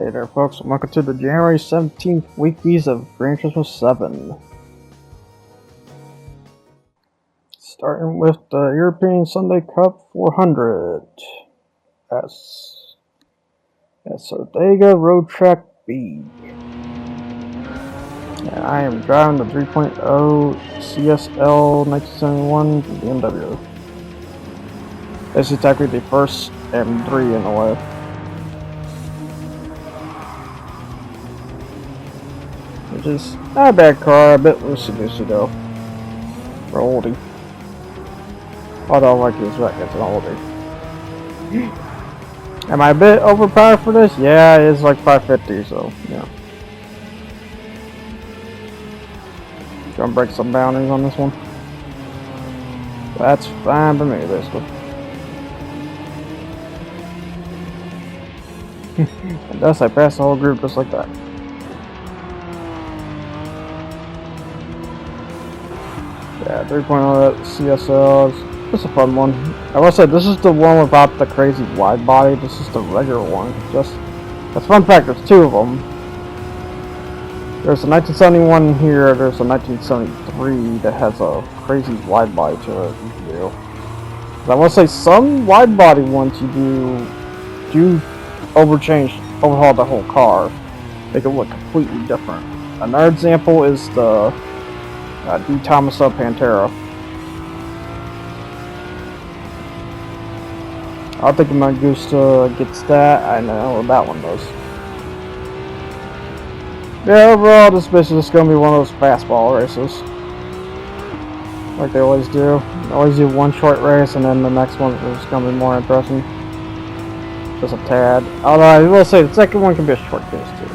Hey there folks, and welcome to the January 17th weeklies of Gran Turismo 7. Starting with the European Sunday Cup 400. That's Sodega Road Track B. And I am driving the 3.0 CSL 1971 BMW. This is technically the first M3 in a way. Which is not a bad car, a bit loosey-goosey though. For oldie. Although like he's right, it's an oldie. Am I a bit overpowered for this? Yeah, it is like 550, so yeah. Gonna break some boundaries on this one. That's fine for me, basically. And thus I pass the whole group just like that. Yeah, 3.0 CSL is just a fun one. I will say this is the one without the crazy wide body. This is the regular one. Just that's fun fact. There's two of them. There's a 1971 here. There's a 1973 that has a crazy wide body to it. I will say some wide body ones you do overhaul the whole car, make it look completely different. Another example is the D. Thomas Pantera. I don't think my Gusta gets that. I know that one does. Yeah, overall, this basically is going to be one of those fastball races. Like they always do. They always do one short race, and then the next one is going to be more interesting. Just a tad. Although I will say the second one can be a short case too.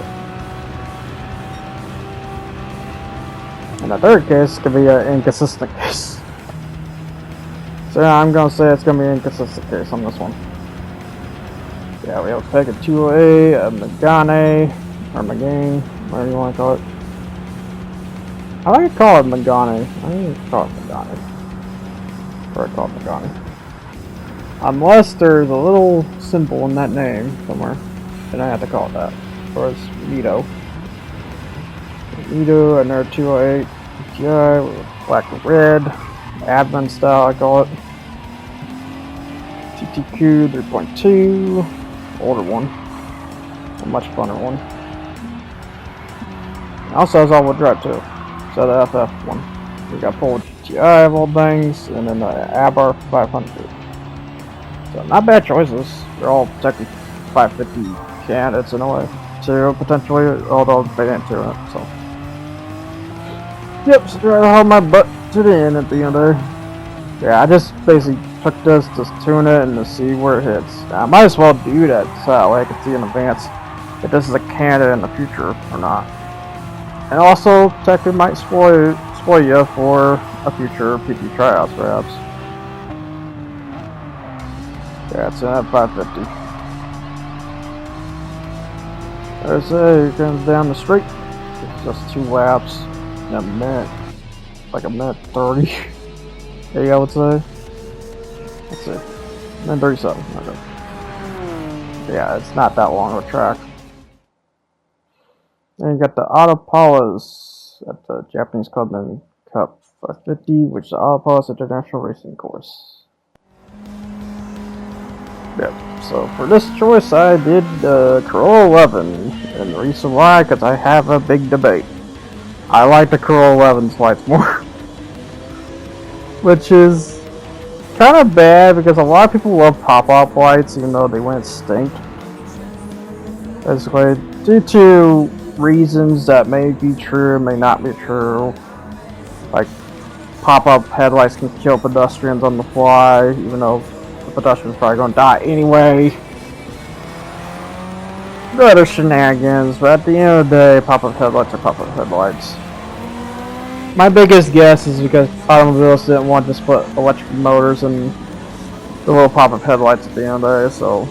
And the third case could be an inconsistent case. So yeah, I'm gonna say it's gonna be an inconsistent case on this one. Yeah, we have a Pega 208, a Megane, or Megane, whatever you want to call it. I like to call it Megane. I think you call it Megane. Or I call it Megane. Unless there's a little symbol in that name somewhere, then I have to call it that. Or it's Mito. Mito, another 208 GTI with black and red, admin style I call it. TTQ 3.2, older one, a much funner one. It also has all-wheel drive too, so the FF one. We got full GTI of all things, and then the ABR 500. So not bad choices. They're all technically 550 candidates in a way, too, potentially, although they ain't to it, so. Yep, so try to hold my butt to the end at the end there. Yeah, I just basically took this to tune it and to see where it hits. Now, I might as well do that so that way I can see in advance if this is a candidate in the future or not. And also, technically might spoil you for a future PT tryouts perhaps. Yeah, it's at 550. There's it comes down the street. It's just 2 laps. In a minute, like a minute 30. Maybe I would say. Let's see, minute 37. Okay. Yeah, it's not that long of a track. Then you got the Autopolis at the Japanese Clubman Cup 550, which is the Autopolis International Racing Course. Yep. So for this choice, I did the Corolla 11, and the reason why, because I have a big debate. I like the Corolla 11's lights more. Which is kind of bad because a lot of people love pop-up lights even though they wouldn't stink. Basically, due to reasons that may be true, may not be true. Like, pop-up headlights can kill pedestrians on the fly, even though the pedestrian's probably going to die anyway. The other shenanigans, but at the end of the day, pop-up headlights are pop-up headlights. My biggest guess is because automobiles didn't want to just put electric motors and the little pop-up headlights at the end of the day, so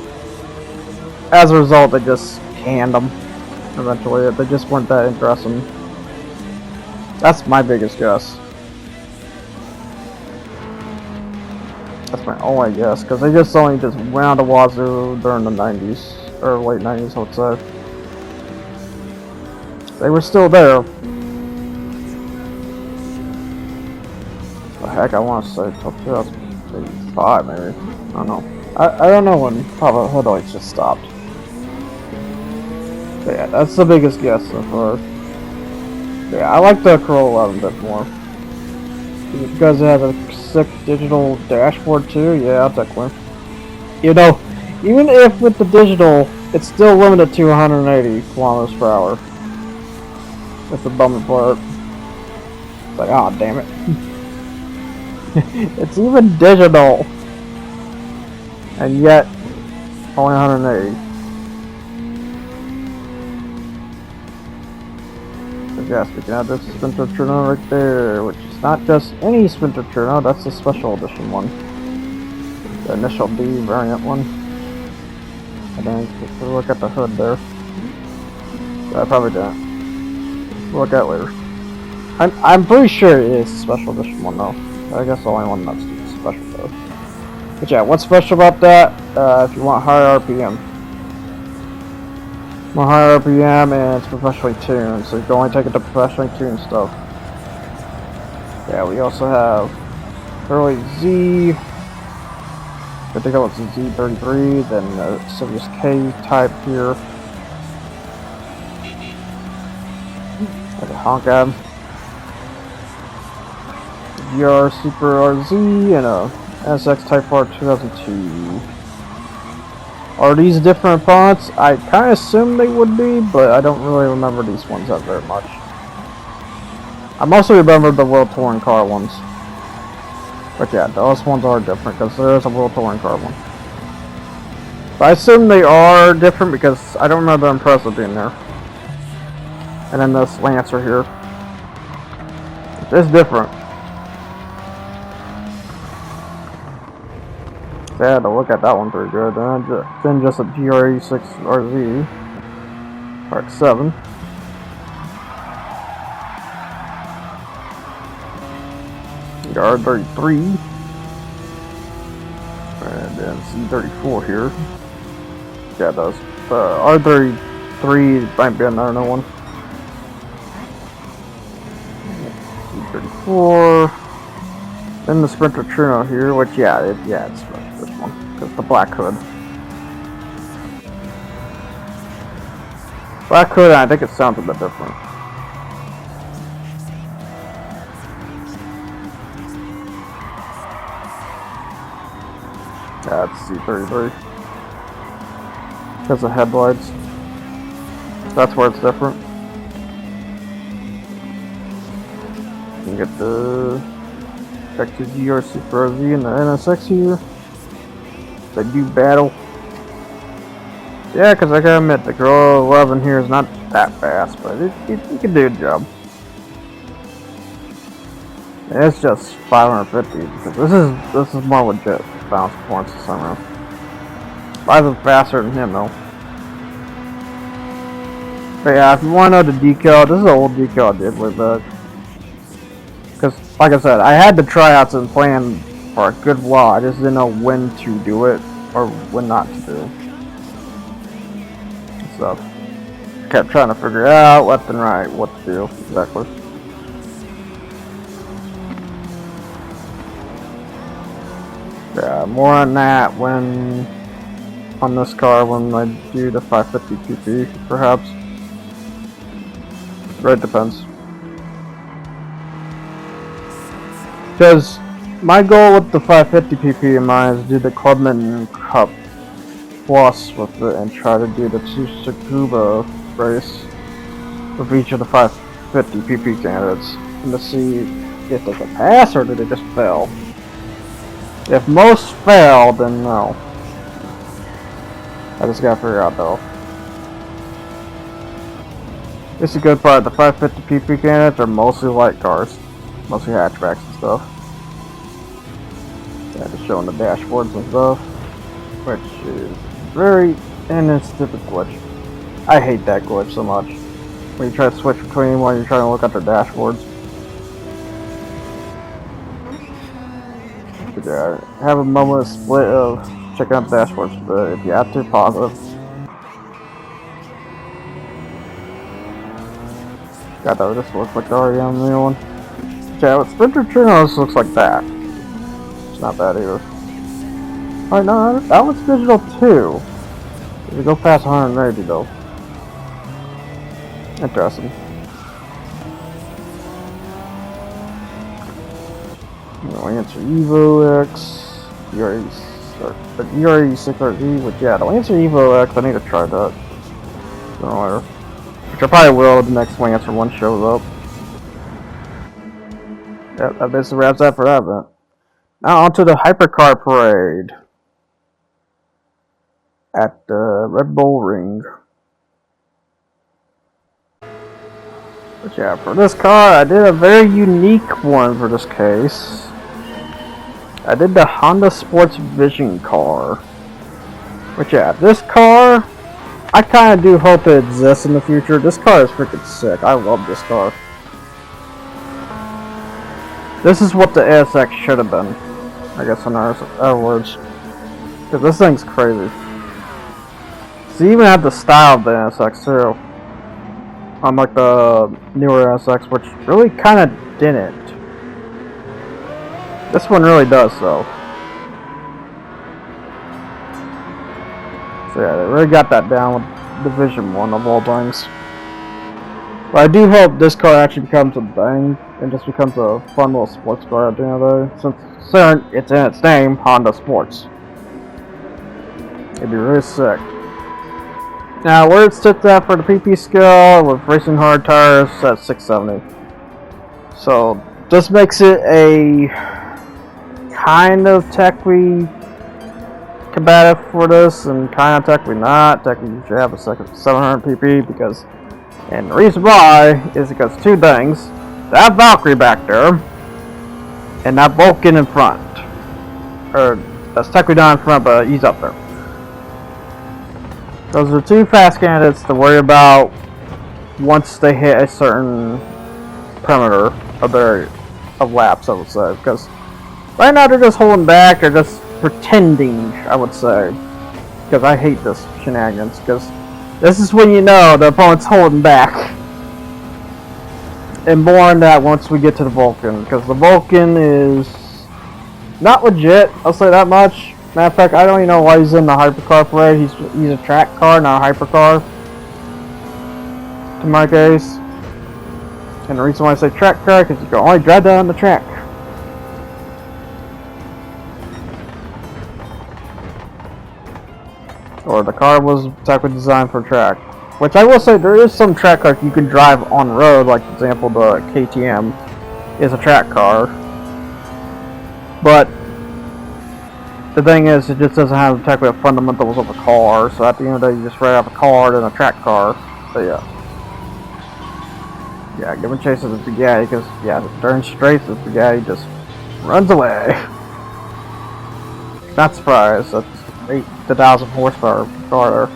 as a result, they just canned them eventually. They just weren't that interesting. That's my biggest guess. That's my only guess, because they just only just went on the wazoo during the 90s, or late 90s, I would say. They were still there. The heck, I want to say till 2085 maybe. I don't know. I don't know when Papa headlights just stopped. But yeah, that's the biggest guess so far. Yeah, I like the Corolla 11 a bit more. Because it has a sick digital dashboard too, yeah, definitely. You know, even if with the digital, it's still limited to 180 kilometers per hour. That's the bummer part. It's like, oh damn it. It's even digital. And yet, only 180. So yes, we can add this Sprinter Turismo right there, which is not just any Sprinter Turismo, that's the special edition one. The initial D variant one. And then if we look at the hood there. I probably didn't. We'll look at it later. I'm pretty sure it is a special edition one though. I guess the only one that's special though. But yeah, what's special about that? If you want higher RPM. More higher RPM and it's professionally tuned, so you can only take it to professionally tuned stuff. Yeah, we also have early Z. I think it's the Z33, then the Sirius K type here. Like a Honka. GR Super RZ and a NSX Type R 2002. Are these different fonts? I kind of assume they would be, but I don't really remember these ones that very much. I mostly remember the World Touring Car ones. But yeah, those ones are different because there is a World Touring Car one. But I assume they are different because I don't remember the Impreza being there. And then this Lancer here. It's different. So I had to look at that one pretty good. Then just a GR86 RZ. Part 7. The R33. And then C34 here. Yeah, it does. R33 might be another one. C34. Then the Sprinter Turismo here, which it's this one, because the black hood. Black hood, I think it sounds a bit different. That's C33. Because of headlights. That's where it's different. You can get the Vector GR Super RZ and the NSX here. They do battle. Yeah, because I gotta admit, the Corolla 11 here is not that fast, but it can do a job. And it's just 550 because this is more legit balance performance this time around. Mine's faster than him though. But yeah, if you want to know the decal, this is an old decal I did with because like I said, I had the tryouts and plan for a good while. I just didn't know when to do it or when not to do. So kept trying to figure out left and right what to do exactly. Yeah, more on that when on this car when I do the 550 pp perhaps. Right, depends. Because my goal with the 550 pp in mind is to do the Clubman Cup Plus with it and try to do the Tsukuba race with each of the 550 pp candidates and to see if they can pass or do they just fail. If most fail, then no. I just gotta figure out though. This is a good part. The 550 pp candidates are mostly light cars, mostly hatchbacks and stuff. Yeah, just showing the dashboards and stuff, which is very and a stupid glitch. I hate that glitch so much. When you try to switch between while you're trying to look at their dashboards. But yeah, have a moment of split of checking out dashboards, but if you have to, pause it. God, that just looks like the REM new one. Yeah, with Sprinter Trinos looks like that. It's not bad either. Alright, no, that one's digital too. We go past 180 though. Interesting. Lancer Evo X, ERE6RG, which yeah, the Lancer Evo X, I need to try that. Sooner. Which I probably will the next Lancer one shows up. Yep, that basically wraps that for that event. Now onto the Hypercar Parade at the Red Bull Ring. But yeah, for this car, I did a very unique one for this case. I did the Honda Sports Vision car. Which yeah, this car, I kind of do hope it exists in the future. This car is freaking sick. I love this car. This is what the ASX should have been. I guess in other words. Because this thing's crazy. So you even have the style of the ASX too. Unlike the newer ASX, which really kind of didn't. This one really does though. So yeah, they really got that down with the Vision one of all things. But I do hope this car actually becomes a thing and just becomes a fun little sports car at the end of the day. Since it's in its name, Honda Sports. It'd be really sick. Now, where it sits at for the PP scale with racing hard tires at 670. So, this makes it a kind of technically combative for this, and kind of technically not. Technically, you should have a second 700 PP because, and the reason why is because two things: that Valkyrie back there, and that Vulcan in front. Or that's technically not in front, but he's up there. Those are two fast candidates to worry about once they hit a certain perimeter of laps, I would say. Because right now they're just holding back, they're just pretending, I would say. Because I hate this shenanigans, because this is when you know the opponent's holding back. And more on that once we get to the Vulcan, because the Vulcan is not legit, I'll say that much. Matter of fact, I don't even know why he's in the Hypercar Parade. He's a track car, not a hypercar. To my case. And the reason why I say track car is because you can only drive that on the track. Or the car was technically designed for track. Which I will say, there is some track cars you can drive on road, like for example the KTM is a track car. But the thing is, it just doesn't have technically the fundamentals of a car, so at the end of the day, you just ride off a car than a track car. So yeah. Yeah, giving chase to the Bugatti, because, yeah, during straights, the Bugatti just runs away. Not surprised, that's 8,000 horsepower car there.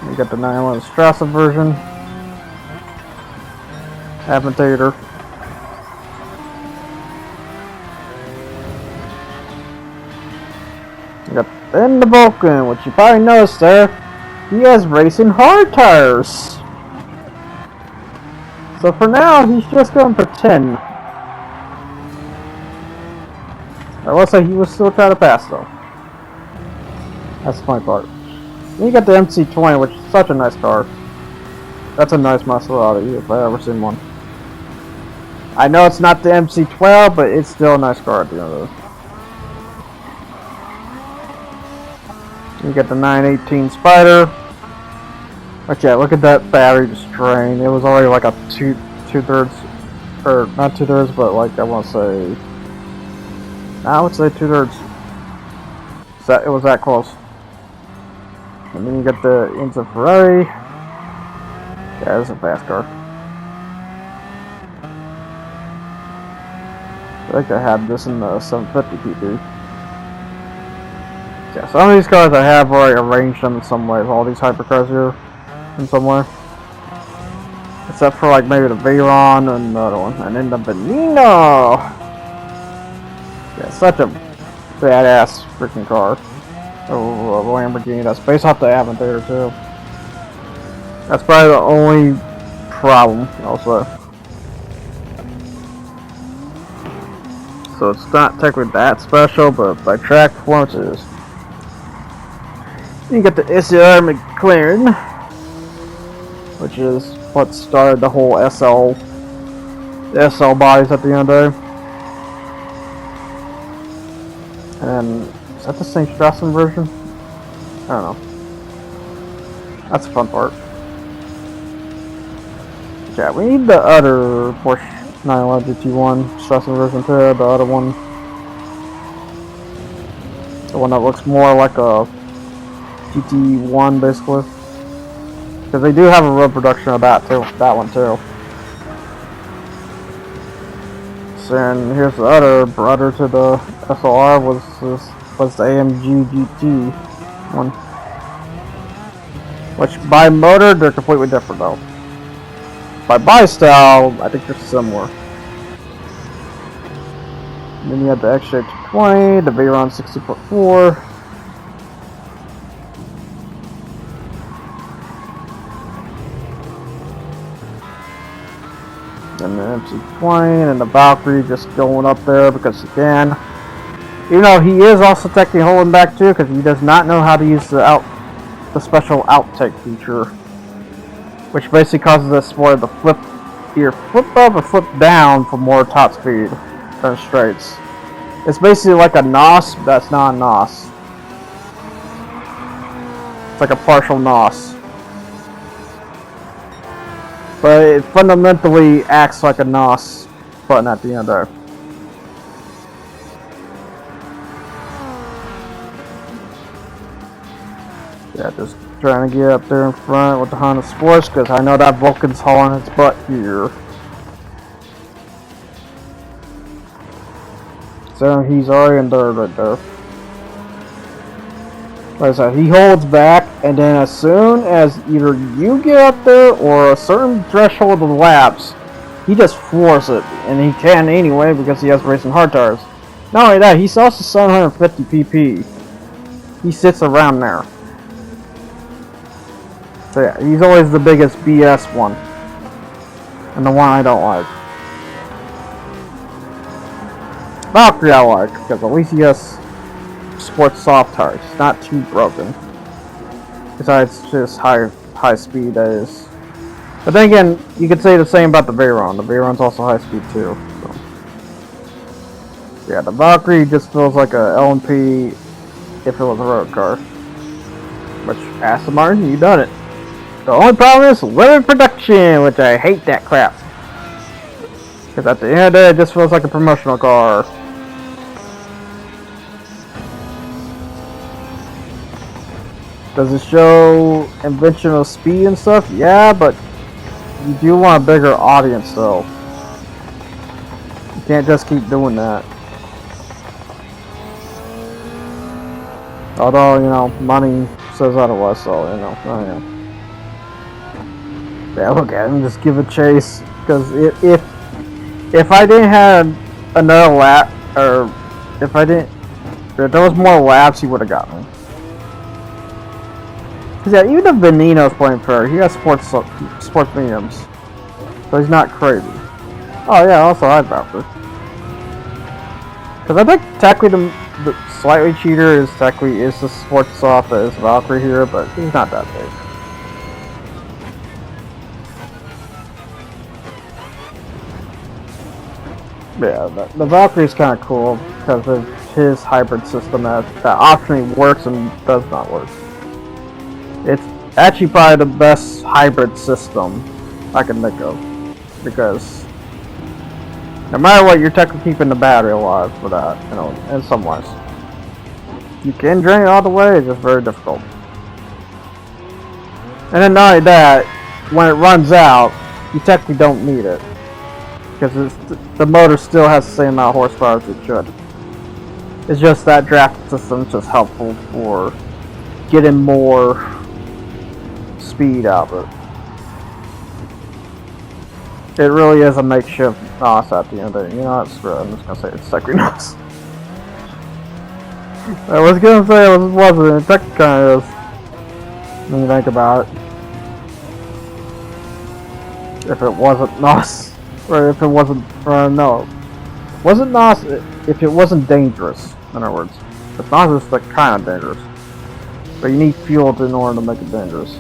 You got the 911 Strasser version. Aventator. Then the Vulcan, which you probably noticed there, he has racing hard tires. So for now, he's just going to pretend. I will say he will still try to pass though. That's the funny part. Then you got the MC20, which is such a nice car. That's a nice Maserati if I ever seen one. I know it's not the MC12, but it's still a nice car at the end of it. You get the 918 Spider. But yeah, look at that battery just drain. It was already like a two-thirds, or not two-thirds, but like I want to say, I would say two-thirds. So it was that close. And then you get the Enzo Ferrari. Yeah, this is a fast car. I think I had this in the 750 PP. Yeah, some of these cars I have already arranged them in some way. All these hypercars here, in some way. Except for like maybe the Veyron and the other one. And then the Veneno! Yeah, such a badass freaking car. Oh, a Lamborghini. That's based off the Aventador too. That's probably the only problem, also. So it's not technically that special, but by track performance it is. You get the SR McLaren, which is what started the whole SL bodies at the end there. And is that the St. Strassen version? I don't know. That's the fun part. Yeah, we need the other Porsche 911 GT1 Strassen version too, the other one. The one that looks more like a GT1 basically. Because they do have a road production of that too, that one too. So and here's the other brother to the SLR was the AMG GT one. Which by motor they're completely different though. By body style, I think they're similar. And then you have the XJ220, the Veyron 60.4. And the MC20 and the Valkyrie just going up there because again, even though he is also technically holding back too because he does not know how to use the special outtake feature, which basically causes the sport to either flip up or flip down for more top speed turn straights. It's basically like a NOS, but that's not a NOS. It's like a partial NOS. But it fundamentally acts like a NOS button at the end there. Yeah, just trying to get up there in front with the Honda Sports because I know that Vulcan's hauling its butt here. So he's already in third right there. Like I said, he holds back, and then as soon as either you get up there or a certain threshold of laps, he just floors it, and he can anyway because he has racing hard tires. Not only that, he's also 750 pp. He sits around there. So yeah, he's always the biggest BS one, and the one I don't like. Valkyrie I like because at least he has sports soft tires, not too broken. Besides just high speed, that is. But then again, you could say the same about the Veyron. The Veyron's also high speed too. So. Yeah, the Valkyrie just feels like a LMP if it was a road car. Which, Aston Martin, you done it. The only problem is limited production, which I hate that crap. Because at the end of the day, it just feels like a promotional car. Does it show invention of speed and stuff? Yeah, but you do want a bigger audience though. You can't just keep doing that. Although, you know, money says otherwise, so, you know, oh, yeah. Yeah, look at him, just give a chase. Because if I didn't have another lap, or if there was more laps, he would have got me. Cause yeah, even if Benino's playing fair, he has sports mediums, so he's not crazy. Oh yeah, also high Valkyrie. Cause I think technically the slightly cheater is the sports soft that is Valkyrie here, but he's not that big. Yeah, the Valkyrie is kind of cool because of his hybrid system that optionally works and does not work. It's actually probably the best hybrid system I can think of, because no matter what, you're technically keeping the battery alive for that, you know, in some ways. You can drain it all the way, it's just very difficult. And then not only that, when it runs out, you technically don't need it, because the motor still has the same amount of horsepower as it should. It's just that draft system is just helpful for getting more speed out of it. It really is a makeshift NOS at the end of it. You know, screw it, I'm just gonna say it's technically NOS. I was gonna say it wasn't. It technically kind of is when you think about it. if it wasn't NOS, or if it wasn't, no, wasn't NOS if it wasn't dangerous, in other words. If NOS is like kind of dangerous. But you need fuel in order to make it dangerous.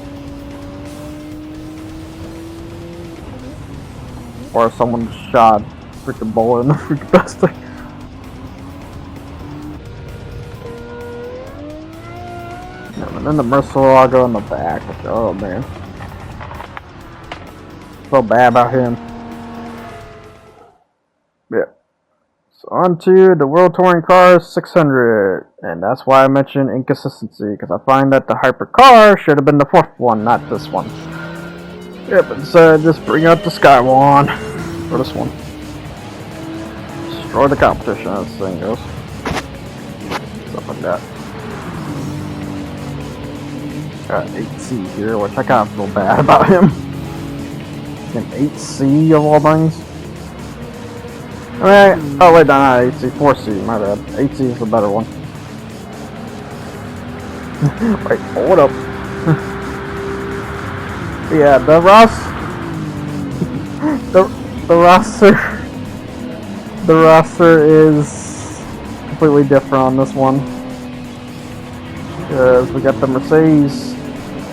Or if someone shot freaking bullet in the freaking best thing. And then the merciful I'll go in the back. Oh man. Feel bad about him. Yeah. So on to the World Touring Car 600. And that's why I mentioned inconsistency. Because I find that the hypercar should have been the fourth one, not this one. Yeah, but instead just bring out the Skywan. Or this one. Destroy the competition as this thing goes. Stuff like that. Got 8C here, which I kind of feel bad about him. An 8C of all things. I mean, oh wait, no, not 8C, 4C, my bad. 8C is the better one. Wait, hold up. Yeah, the roster is completely different on this one. Because we got the Mercedes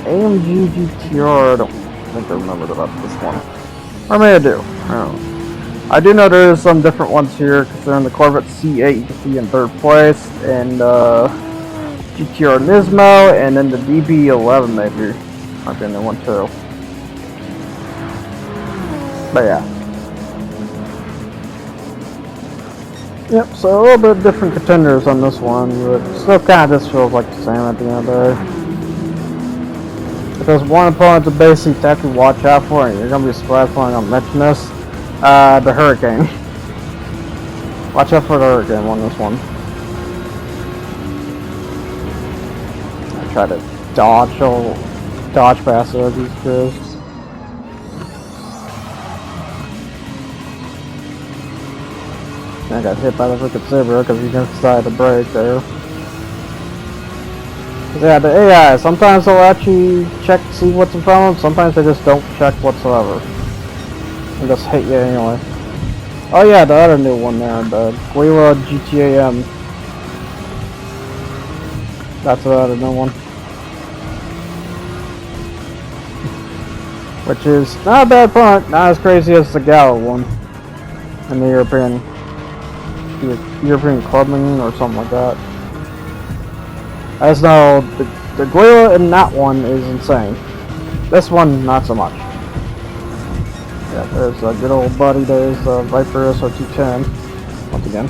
AMG GTR. I don't think I remembered about this one. Or maybe I do. I don't know. I do know there's some different ones here, because they're in the Corvette C8 you can see in third place, and GTR Nismo, and then the DB11 maybe. Might be in there one too. But yeah. Yep, so a little bit different contenders on this one, but still kind of just feels like the same at the end of the day. If there's one opponent to basically have to watch out for, and you're going to be surprised when I'm mention this, the Hurricane. Watch out for the Hurricane on this one. I try to dodge past these crews. I got hit by the freaking Saber because he decided to brake there. Yeah, the AI, sometimes they'll actually check to see what's in front of them, sometimes they just don't check whatsoever. And just hit you anyway. Oh yeah, the other new one there, the Guila GTAM. That's the other new one. Which is not a bad punt, not as crazy as the Gallo one. In the European Clubman or something like that. I just know the Guila in that one is insane. This one, not so much. Yeah, there's a good old buddy. There's the Viper SR210. Once again.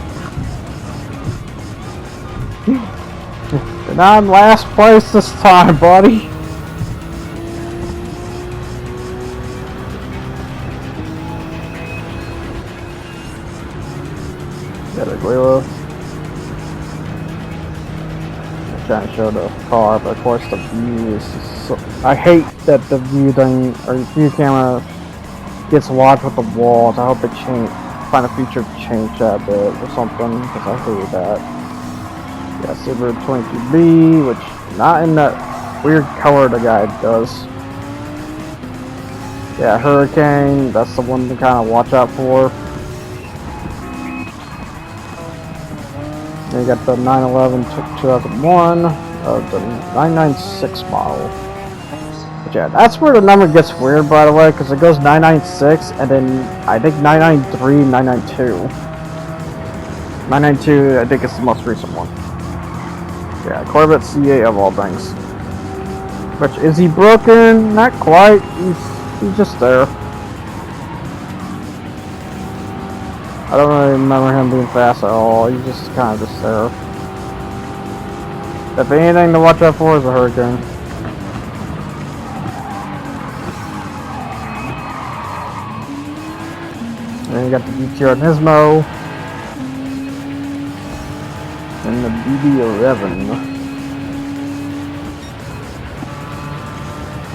You're not in last place this time, buddy. Yeah, the Guila. I'm trying to show the car, but of course the view is so... I hate that the view thing, or view camera gets locked with the walls. I hope they find a feature to change that bit or something, because I hate that. Yeah, Saber 22B, which not in that weird color the guy does. Yeah, Hurricane, that's the one to kind of watch out for. And you got the 911 2001, the 996 model. But yeah, that's where the number gets weird, by the way, because it goes 996 and then I think 993, 992. 992, I think it's the most recent one. Yeah, Corvette C8 of all things. Which, is he broken? Not quite. He's just there. I don't really remember him being fast at all. He's just kind of just there. If anything to watch out for is a Hurricane. Then you got the GTR Nismo. And the BB11.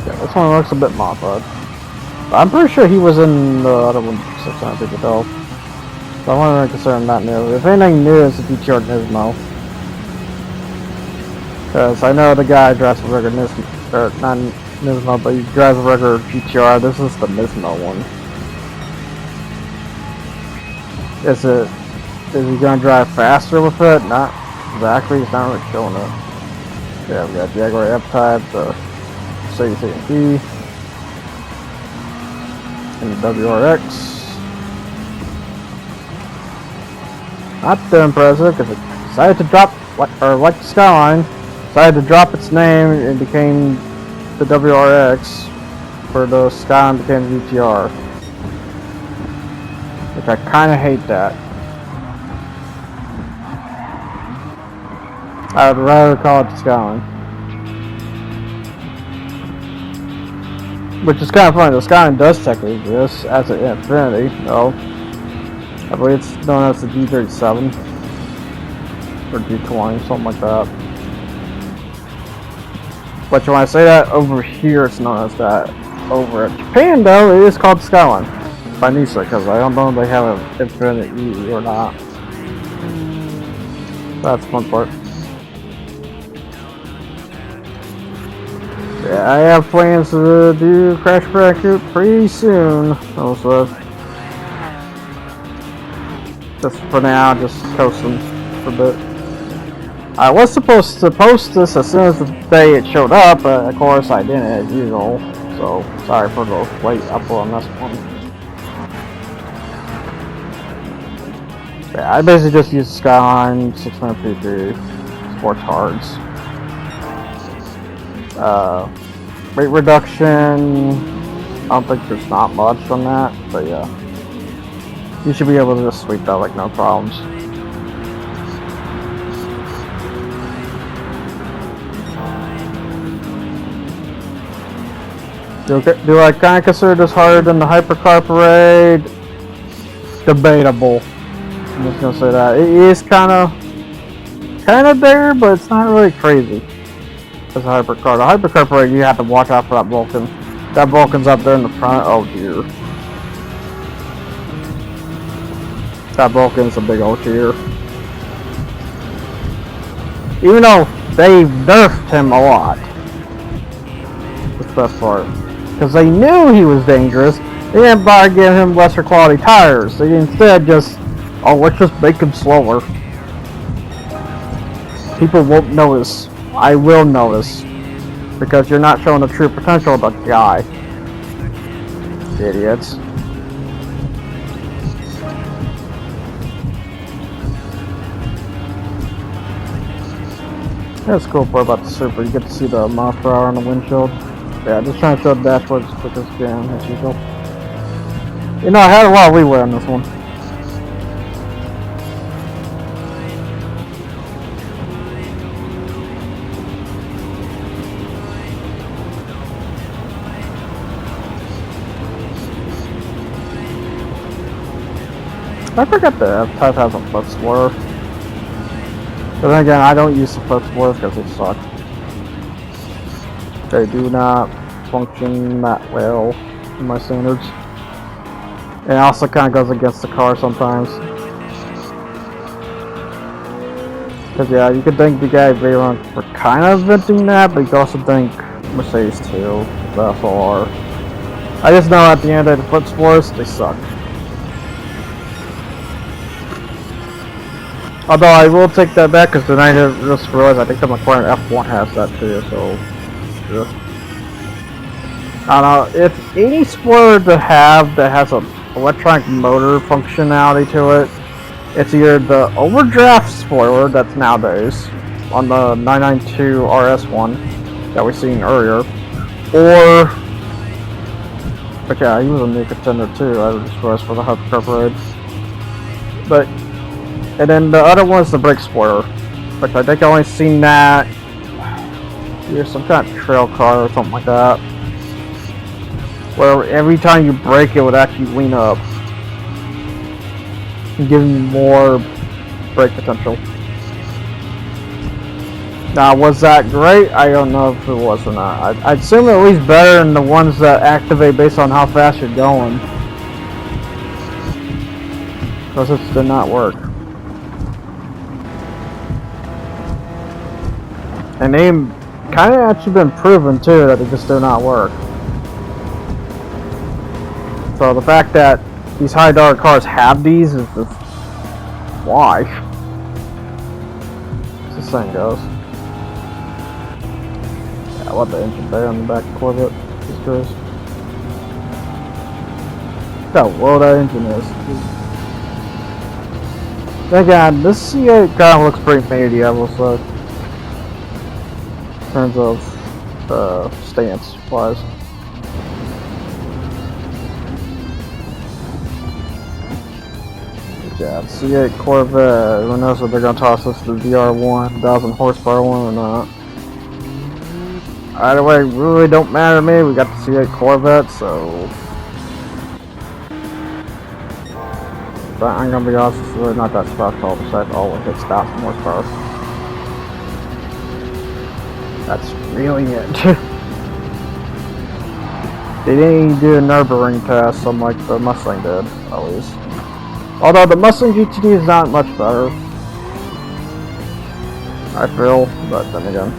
Yeah, this one looks a bit modified. But I'm pretty sure he was in the other one, 600 to tell. So I want to consider him not new. If anything new, it's the GTR Nismo. Because I know the guy drives a regular Nismo, or Nismo, but you drive a regular GTR. This is the Nismo one. Is he gonna drive faster with it? Not exactly. He's not really showing it. Yeah, we got Jaguar F-Type, the Mercedes AMG, and the WRX. Not too impressive because it decided to drop, like the Skyline, decided to drop its name and became the WRX, for the Skyline became the GTR. Which I kind of hate that. I would rather call it the Skyline. Which is kind of funny, the Skyline does technically exist as an Infinity, though. I believe it's known as the G37 or G20, something like that. But when I say that over here, it's known as that. Over at Japan, though, it is called Skyline by Nissan, because I don't know if they have an Infinite E or not. That's the fun part. Yeah, I have plans to do Crash Bandicoot pretty soon, also. Just for now, just coasting for a bit. I was supposed to post this as soon as the day it showed up, but of course I didn't as usual. So sorry for the late upload on this one. Yeah, I basically just use Skyline 600 Sports Hards. Weight reduction, I don't think there's not much on that, but yeah. You should be able to just sweep that like no problems. Do I kind of consider this harder than the Hypercar Parade? Debatable. I'm just gonna say that. It is kind of there, but it's not really crazy. As a Hypercar. The Hypercar Parade, you have to watch out for that Vulcan. That Vulcan's up there in the front. Oh dear. That Vulcan's a big old cheer. Even though they've nerfed him a lot. That's the best part. Because they knew he was dangerous. They didn't bother giving him lesser quality tires. They instead just, oh, let's just make him slower. People won't notice. I will notice. Because you're not showing the true potential of the guy. Idiots. That's the cool part about the Super. You get to see the miles per hour on the windshield. Yeah, just trying to show the dashboard as quick as I can, as usual. You know, I had a lot of leeway on this one. I forgot the F-Type has a foot swerve. But then again, I don't use the foot swerve because they suck. They do not function that well in my standards. And it also kind of goes against the car sometimes. Because yeah, you could think the guy Veyron were kind of inventing that, but you could also think Mercedes too, the FLR. I just know at the end of the foot swerves, they suck. Although I will take that back because then I just realized I think the McLaren F1 has that too, so yeah. I don't know, if any spoiler to have that has an electronic motor functionality to it, it's either the overdraft spoiler that's nowadays on the 992 RS1 that we've seen earlier, or but yeah, he was a new contender too, I just realized for the Hypercar Parade. But and then the other one is the brake spoiler, which I think I only seen that here's some kind of trail car or something like that, where every time you brake it would actually lean up and give you more brake potential. Now, was that great? I don't know if it was or not. I'd assume at least better than the ones that activate based on how fast you're going, because it did not work. And they kind of actually been proven too that they just do not work. So the fact that these high dollar cars have these is just why. As this thing goes. Yeah, I love the engine bay on the back of the Corvette. Just curious. Look how low that engine is. Again, this C8 kind of looks pretty meaty, I will say. In terms of stance wise. Yeah, C8 Corvette. Who knows if they're gonna toss us the VR1, 1000 horsepower one or not. Either way, really don't matter to me. We got the C8 Corvette, so. But I'm gonna be honest, it's really not that special. Besides, all it hits 1000 horsepower. That's really it. They didn't even do a Nürburgring test, unlike the Mustang did, at least. Although the Mustang GTD is not much better, I feel, but then again.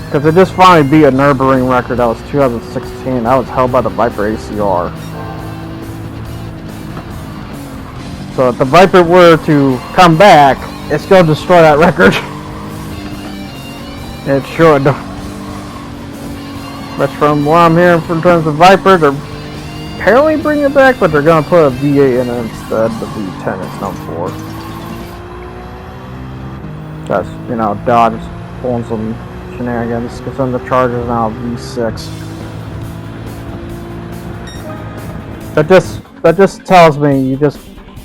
Because it just finally beat a Nürburgring record that was 2016, that was held by the Viper ACR. So if the Viper were to come back, it's going to destroy that record. It should. But from what I'm hearing in terms of Viper, they're apparently bringing it back, but they're going to put a V8 in it instead. The V10 it's known for. Because, you know, Dodge is pulling some shenanigans, because then the Charger's now V6. That just tells me you just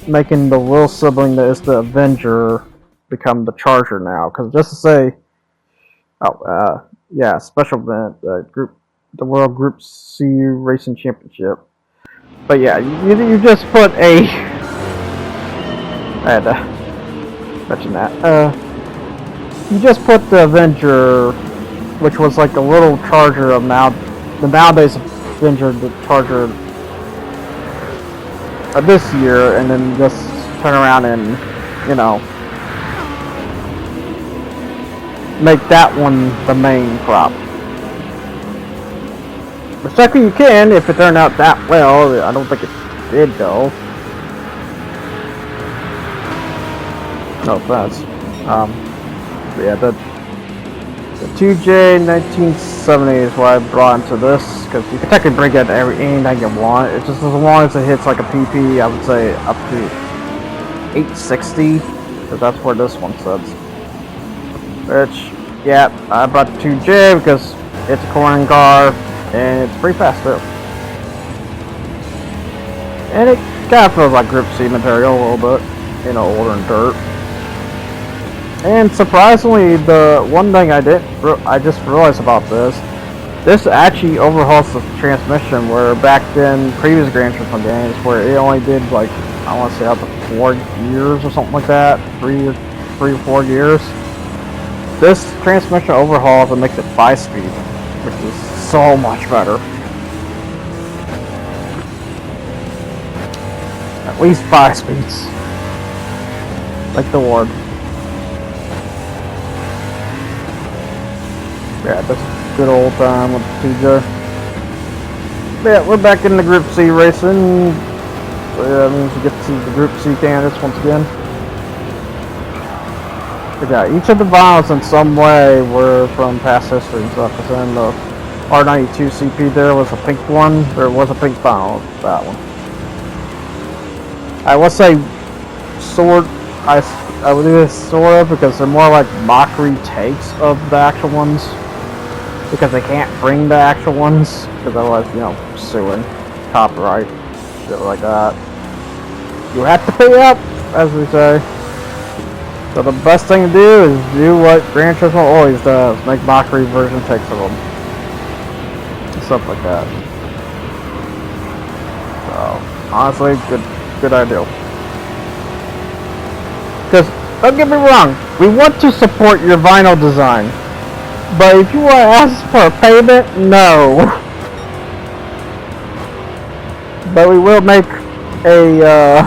making the little sibling that is the Avenger become the Charger now. Because just to say, yeah, special event, the World Group C Racing Championship. But yeah, you just put a. I had to mention that. You just put the Avenger, which was like a little Charger of the nowadays Avenger, the Charger of this year, and then just turn around and, you know, make that one the main prop. But technically you can if it turned out that well. I don't think it did though. No offense. But yeah, the 2J 1970 is what I brought into this, because you can technically bring it to anything you want. It's just as long as it hits like a PP, I would say up to 860, because that's where this one sits. Which, yeah, I brought the 2J because it's a cornering car, and it's pretty fast too. And it kind of feels like Group C material a little bit, you know, older and dirt. And surprisingly, the one thing I just realized about this actually overhauls the transmission, where back then, previous Gran Turismo games, where it only did like, I want to say up to 4 gears or something like that, 3 or 4 gears. This transmission overhauls and makes it 5-speed, which is so much better. At least 5 speeds. Like the Ward. Yeah, that's a good old time with the 2J. Yeah, we're back in the Group C racing. So yeah, that means we get to see the Group C candidates once again. But yeah, each of the vinyls in some way were from past history and stuff. Because in the R92 CP there was a pink one. There was a pink vinyl with that one. I will say I would do this sort of, because they're more like mockery takes of the actual ones. Because they can't bring the actual ones, because otherwise, you know, suing, copyright, shit like that. You have to pay up, as we say. So the best thing to do is do what Gran Turismo always does, make mockery version takes of them. Stuff like that. So, honestly, good idea. Because, don't get me wrong, we want to support your vinyl design. But if you want to ask for a payment, no. But we will make a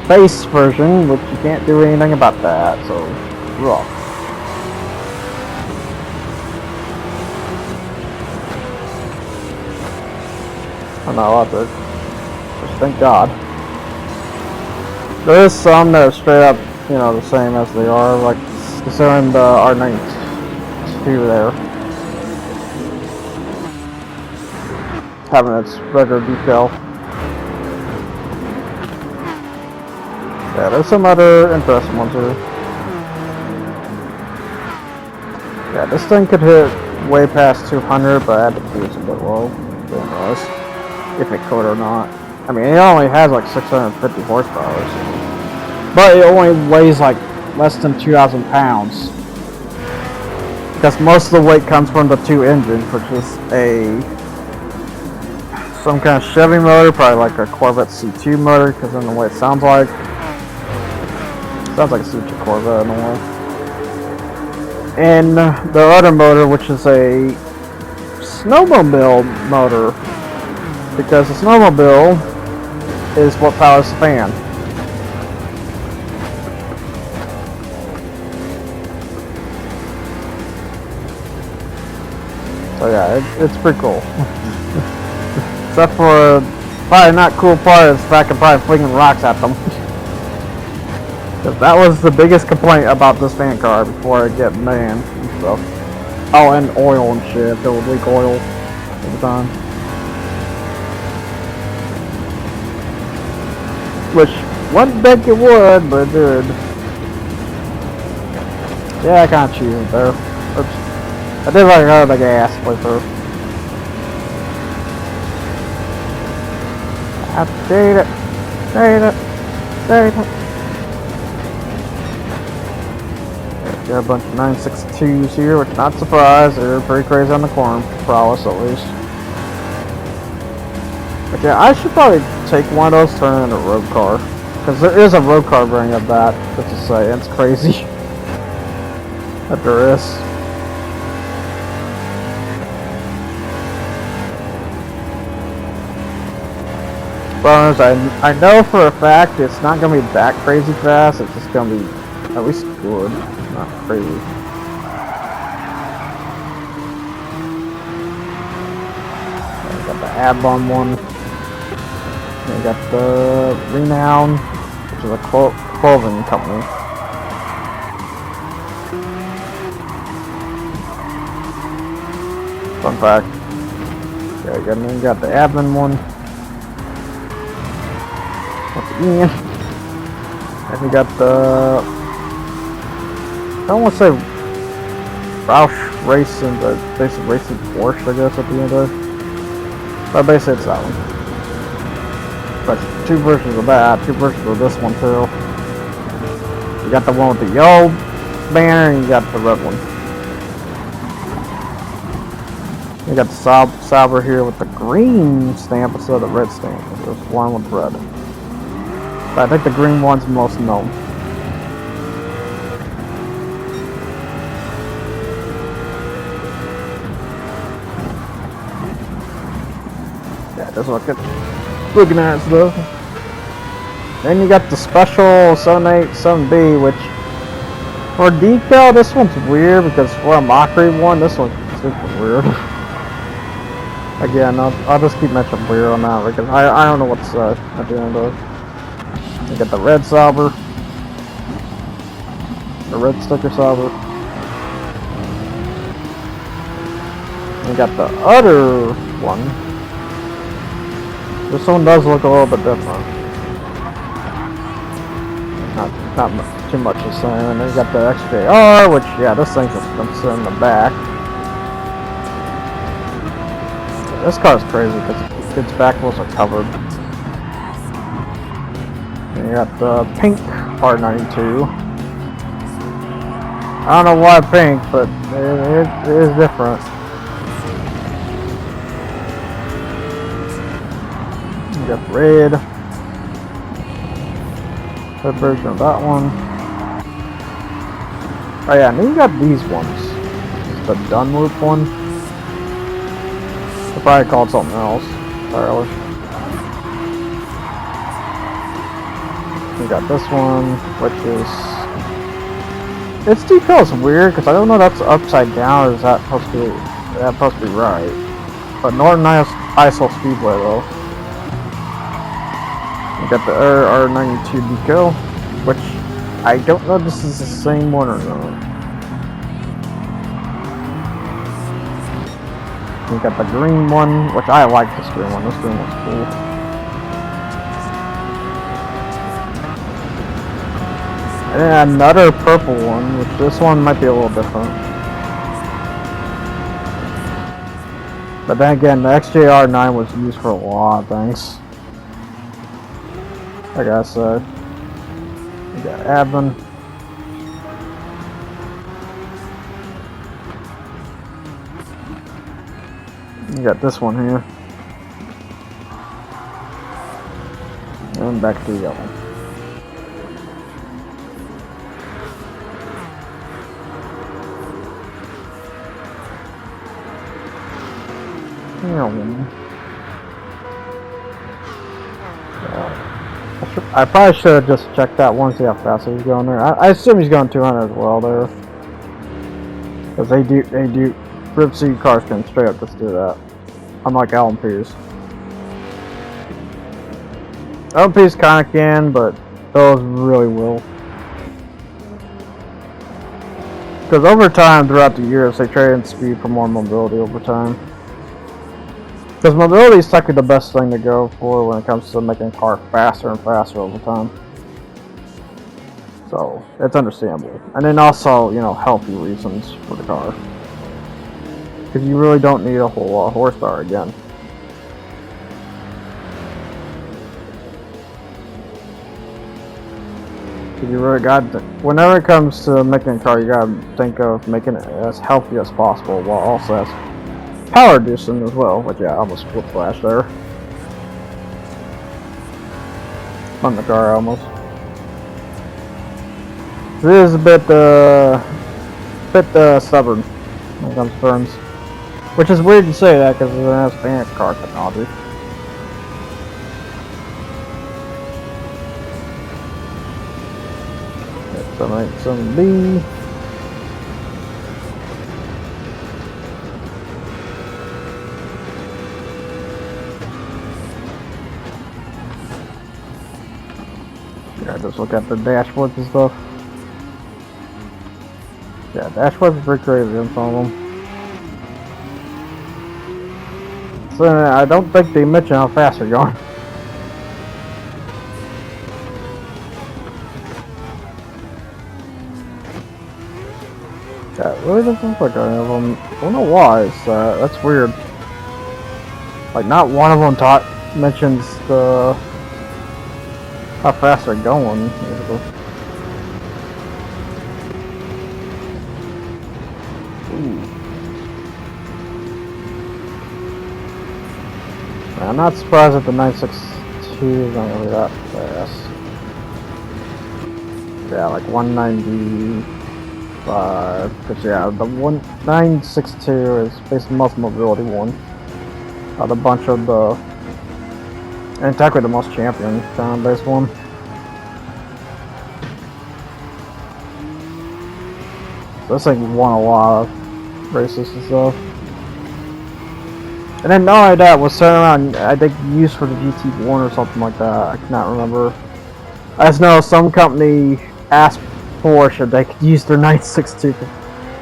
base version, which you can't do anything about that, so raw. I'm not allowed to. Just thank God. There is some that are straight up, you know, the same as they are, like considering the R92 there. Having its regular decal. Yeah, there's some other interesting ones here. Yeah, this thing could hit way past 200, but I had to keep it a bit low. Didn't realize if it could or not. I mean, it only has like 650 horsepower, so. But it only weighs like less than 2,000 pounds. Because most of the weight comes from the two engines, which is some kind of Chevy motor, probably like a Corvette C2 motor, because in the way it sounds like. Sounds like a C2 Corvette in a way. And the other motor, which is a snowmobile motor, because the snowmobile is what powers the fan. So yeah, it's pretty cool. Except for probably not cool part is the fact of probably flinging rocks at them. Because that was the biggest complaint about this fan car before it get banned and stuff. Oh, and oil and shit. It would leak oil all the time. Which wouldn't think it would, but it did. Yeah, I kinda cheated there. Oops. I did like another big ass playthrough. I did it. Got a bunch of 962s here, which not surprised. They're pretty crazy on the corn prowess at least. But yeah, I should probably take one of those, turn it into a road car. Because there is a road car variant of that, just to say, and it's crazy. That there is. Bonus, I know for a fact it's not going to be that crazy fast, it's just going to be at least good, not crazy. Got the Avalon one. I got the Renown, which is a clothing company. Fun fact. Yeah, you got the admin one. Once again. And you got the, I don't want to say Roush Racing, but basically Racing Porsche, I guess, at the end of it. But basically it's that one. But two versions of that, two versions of this one too. You got the one with the yellow banner and you got the red one. You got the Sauber here with the green stamp instead of the red stamp. There's one with red. But I think the green one's most known. Yeah, just looking at it stuff. Then you got the special 787B, which for decal, this one's weird because for a mockery one, this one's super weird. Again, I'll just keep mentioning weird on that because I don't know what's at the end of it. You got the red Sauber, the red sticker Sauber. You got the other one. This one does look a little bit different. Not too much the same. And then you got the XJR, which, yeah, this thing's just in the back. This car's crazy because its back wheels are covered. And you got the pink R92. I don't know why pink, but it is different. You got red. Red version of that one. Oh yeah, and then you got these ones. This is the Dunloop one. They'll probably call it something else. Entirely. You got this one, which is... Its decal is weird, because I don't know if that's upside down, or is that supposed to be right? But Northern ISO Speedway though. We got the R92 decal, which I don't know if this is the same one or not. We got the green one, which I like this green one. This green one's cool. And then another purple one, which this one might be a little different. But then again, the XJR9 was used for a lot of things. I gotta say. We got Advin. You got this one here. And back to the yellow. I probably should have just checked that one, see how fast he's going there. I assume he's going 200 as well there. Because they do, Group C cars can straight up just do that. Unlike LMPs. LMPs kinda can, but those really will. Because over time, throughout the years, they trade in speed for more mobility over time. Because mobility is technically the best thing to go for when it comes to making a car faster and faster over time. So, it's understandable. And then also, you know, healthy reasons for the car. Because you really don't need a whole lot of horsepower again. You really got to, whenever it comes to making a car, you gotta think of making it as healthy as possible while also as power reducing as well. But yeah, I almost whiplash there on the car almost. It is a bit stubborn when it comes to turns, which is weird to say that because it has fancy car technology. 787B. Yeah, just look at the dashboards and stuff. Yeah, dashboards are pretty crazy on some of them. So I don't think they mention how fast they're going. That really doesn't look like any of them. I don't know why. That's weird. Like, not one of them mentions how fast they're going. Ooh. I'm not surprised that the 962 is not really that fast. Yeah, like 190. Because yeah, the 962 is basically most mobility one. The bunch of the, and technically the most champion kind of based one. So this thing won a lot of races and stuff. And then not only that, was turned around, I think used for the GT1 or something like that. I cannot remember. I just know some company asked should they could use their 962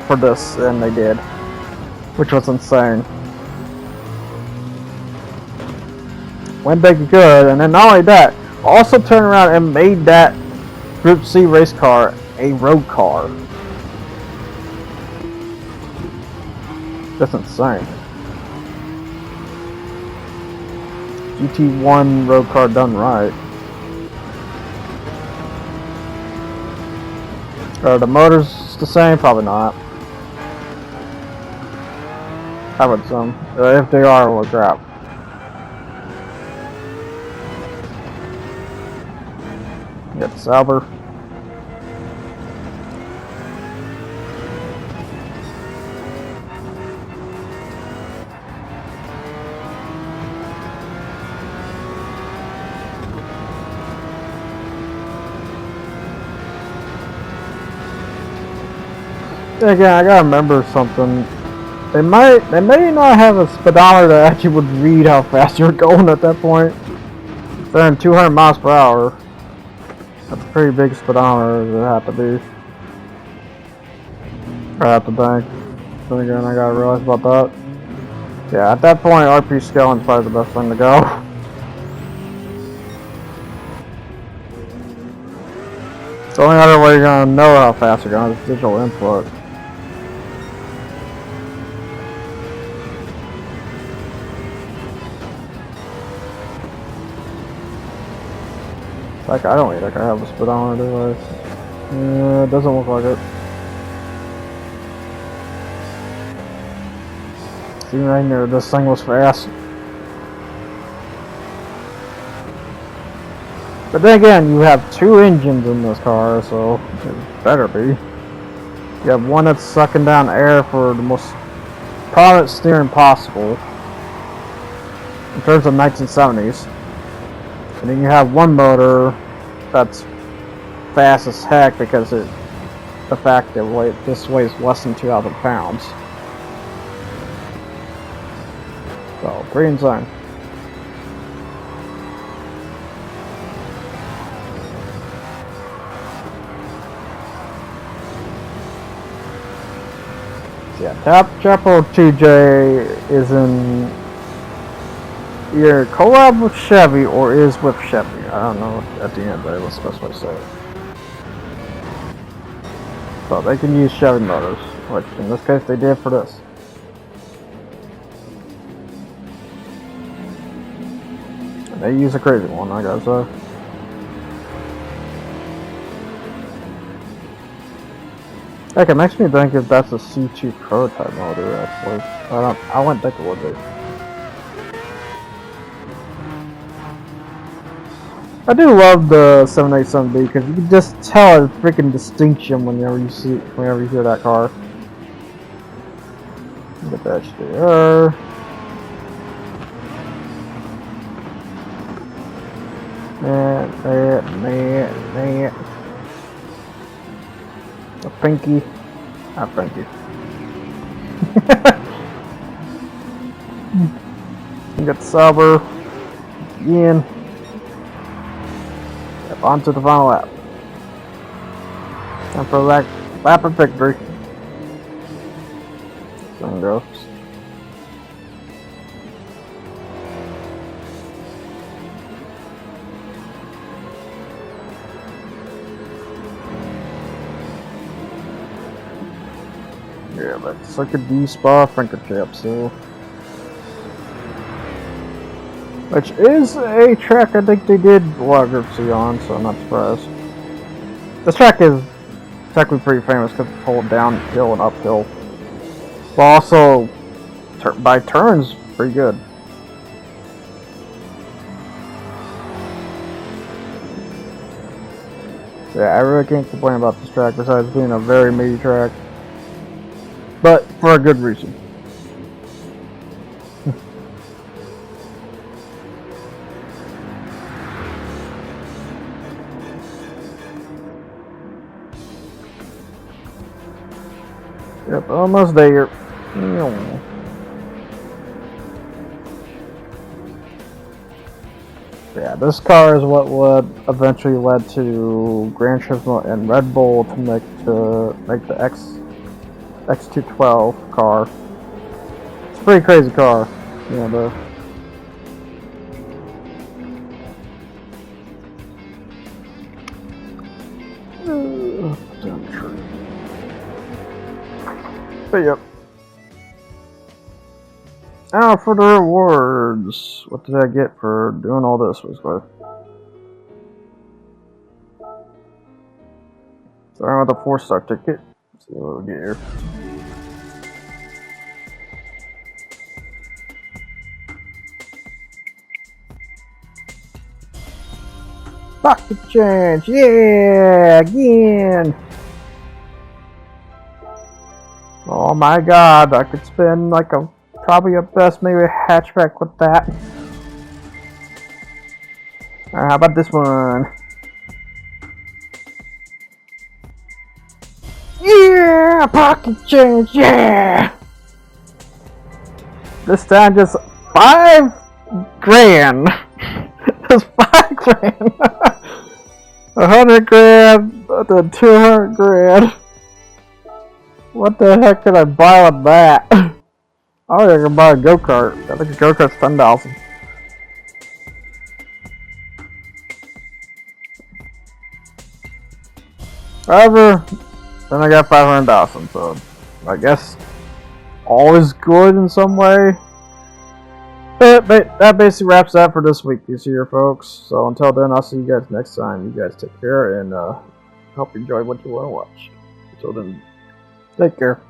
for this, and they did, which was insane. When they could, and then not only that, also turned around and made that Group C race car a road car. That's insane. GT1 road car done right. Are the motors the same? Probably not. I would assume. If they are, well, crap. You got the Sauber. Again, I gotta remember something. They may not have a speedometer that actually would read how fast you're going at that point. If they're in 200 miles per hour, that's a pretty big speedometer to have to be. I have to think. Then again, I gotta realize about that. Yeah, at that point, RP scaling is probably the best thing to go. The only other way you're gonna know how fast you're going is digital input. Like, I don't think I have a speedometer device. It doesn't look like it. See, I knew this thing was fast. But then again, you have two engines in this car, so it better be. You have one that's sucking down air for the most prominent steering possible in terms of 1970s. And then you have one motor that's fast as heck because the fact that this weighs less than 2,000 pounds. So, pretty insane. Yeah, Chapel 2J is in either collab with Chevy or is with Chevy. I don't know at the end of the day what's the best way to say it. So they can use Chevy motors, which in this case they did for this. And they use a crazy one, I gotta say. Heck, it makes me think if that's a C2 prototype motor, actually. I wouldn't think it would be. I do love the 787B because you can just tell a freaking distinction whenever you hear that car. Get that HDR. Man. A Pinky. Not Pinky. You got the Sauber. Again. Yep, on to the final lap. Time for a lap of victory. Sun goes. Yeah, that's like a D-Spa Frankenchip, so. Which is a track I think they did biography on, so I'm not surprised. This track is technically pretty famous because it's pulled downhill and uphill. But also, by turns, pretty good. So yeah, I really can't complain about this track besides being a very meaty track. But for a good reason. Yep, almost there. Yeah, this car is what would eventually led to Gran Turismo and Red Bull to make the X212 car. It's a pretty crazy car, you know. But yep. Now for the rewards. What did I get for doing all this? Basically. Starting with a 4-star ticket. Let's see what we get here. Pocket change, yeah, again. Oh my god, I could spend like probably a best maybe a hatchback with that. Alright, how about this one? Yeah, pocket change, yeah. This time just 5 grand. Just 5 grand. 100 grand, then 200 grand. What the heck could I buy with that? I think I can buy a go-kart. I think a go-kart's 10,000. However, then I got 500,000, so I guess all is good in some way. But that basically wraps that for this week, you see here, folks. So until then, I'll see you guys next time. You guys take care, and hope you enjoyed what you want to watch. Until then, take care.